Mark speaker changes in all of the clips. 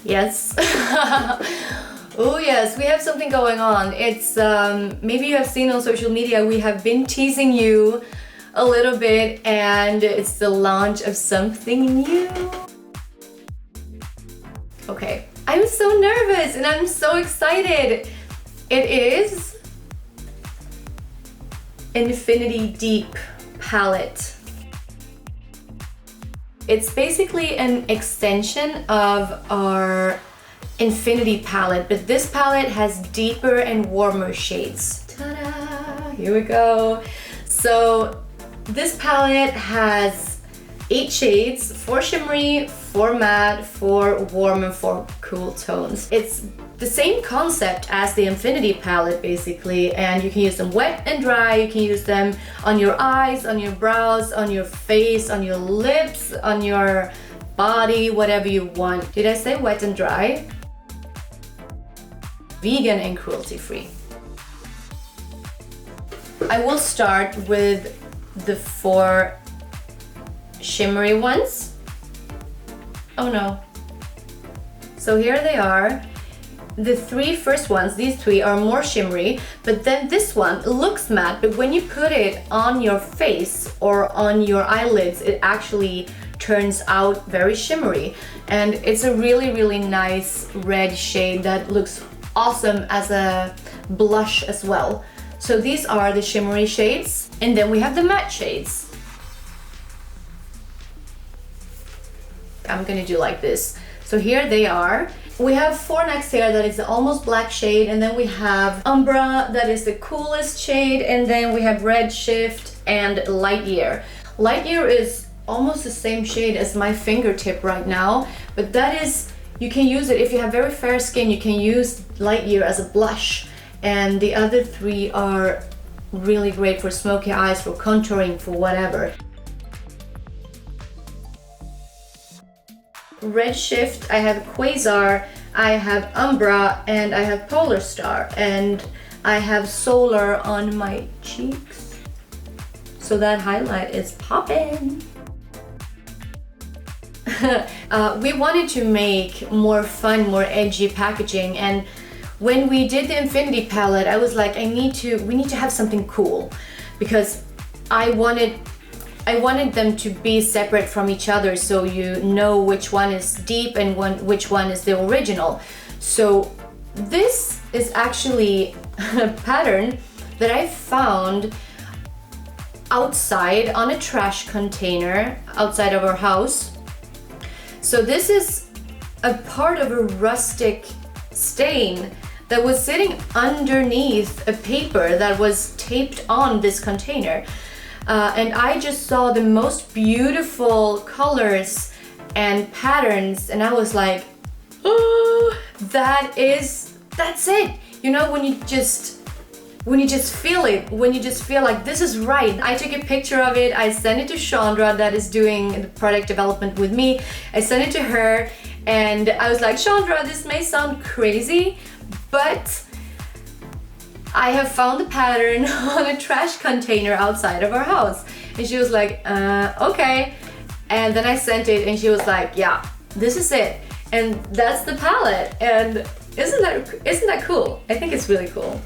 Speaker 1: Yes. Oh yes, we have something going on. It's maybe you have seen on social media, we have been teasing you a little bit, and it's the launch of something new. Okay, I'm so nervous and I'm so excited. It is Infinity Deep palette. It's basically an extension of our Infinity palette, but this palette has deeper and warmer shades. Ta-da! Here we go. So this palette has 8 shades, 4 shimmery, 4 matte, 4 warm, and 4 cool tones. It's the same concept as the Infinity palette basically, and you can use them wet and dry. You can use them on your eyes, on your brows, on your face, on your lips, on your body, whatever you want. Did I say wet and dry? Vegan and cruelty-free. I will start with the 4 shimmery ones. Oh no. So here they are. The 3 first ones, these 3 are more shimmery, but then this one looks matte, but when you put it on your face or on your eyelids, it actually turns out very shimmery. And it's a really, really nice red shade that looks awesome as a blush as well. So these are the shimmery shades, and then we have the matte shades. I'm gonna do like this. So here they are. We have Fornex here that is the almost black shade, and then we have Umbra that is the coolest shade, and then we have Redshift and Lightyear. Lightyear is almost the same shade as my fingertip right now, but that is, you can use it if you have very fair skin. You can use Lightyear as a blush, and the other 3 are really great for smoky eyes, for contouring, for whatever. Redshift, I have Quasar, I have Umbra, and I have Polar Star, and I have Solar on my cheeks. So that highlight is poppin'. We wanted to make more fun, more edgy packaging, and when we did the Infinity palette, I was like, we need to have something cool, because I wanted them to be separate from each other, so you know which one is deep and which one is the original. So this is actually a pattern that I found outside on a trash container outside of our house. So this is a part of a rustic stain that was sitting underneath a paper that was taped on this container. And I just saw the most beautiful colors and patterns, and I was like, oh, that's it. You know, when you just feel it, when you just feel like this is right. I took a picture of it, I sent it to Chandra that is doing the product development with me. I sent it to her, and I was like, Chandra, this may sound crazy, but I have found the pattern on a trash container outside of our house. And she was like, okay. And then I sent it, and she was like, yeah, this is it. And that's the palette. And isn't that cool? I think it's really cool.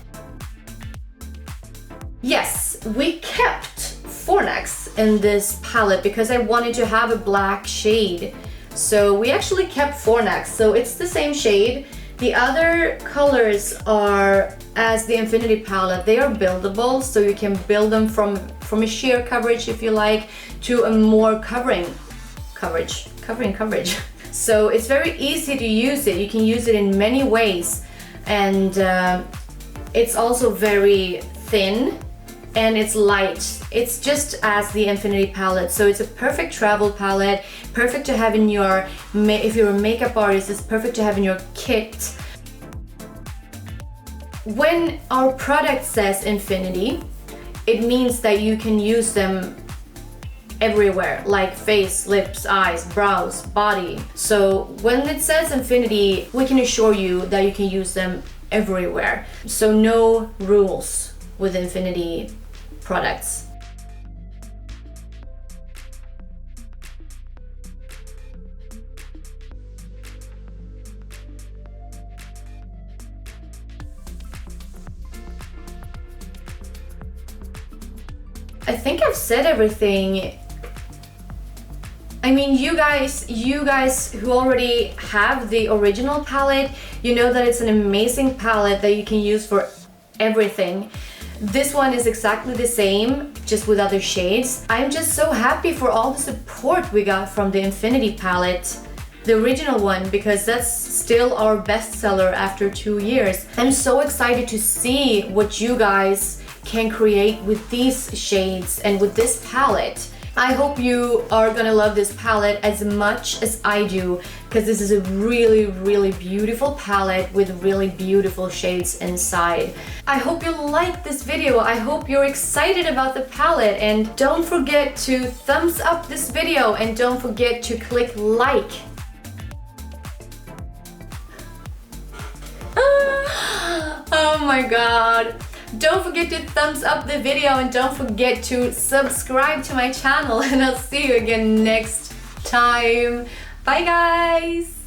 Speaker 1: Yes, we kept Fornex in this palette because I wanted to have a black shade. So we actually kept Fornex, so it's the same shade. The other colors are, as the Infinity palette, they are buildable, so you can build them from a sheer coverage, if you like, to a more covering coverage. So it's very easy to use it. You can use it in many ways, and it's also very thin and it's light. It's just as the Infinity palette, so it's a perfect travel palette, perfect to have in your, if you're a makeup artist, it's perfect to have in your kit. When our product says Infinity, it means that you can use them everywhere, like face, lips, eyes, brows, body. So when it says Infinity, we can assure you that you can use them everywhere. So no rules with Infinity products. I think I've said everything. I mean, you guys who already have the original palette, you know that it's an amazing palette that you can use for everything. This one is exactly the same, just with other shades. I'm just so happy for all the support we got from the Infinity palette, the original one, because that's still our bestseller after 2 years. I'm so excited to see what you guys can create with these shades and with this palette. I hope you are gonna love this palette as much as I do, because this is a really, really beautiful palette with really beautiful shades inside. I hope you liked this video. I hope you're excited about the palette, and don't forget to thumbs up this video and don't forget to click like. Oh my god. Don't forget to thumbs up the video and don't forget to subscribe to my channel, and I'll see you again next time. Bye guys!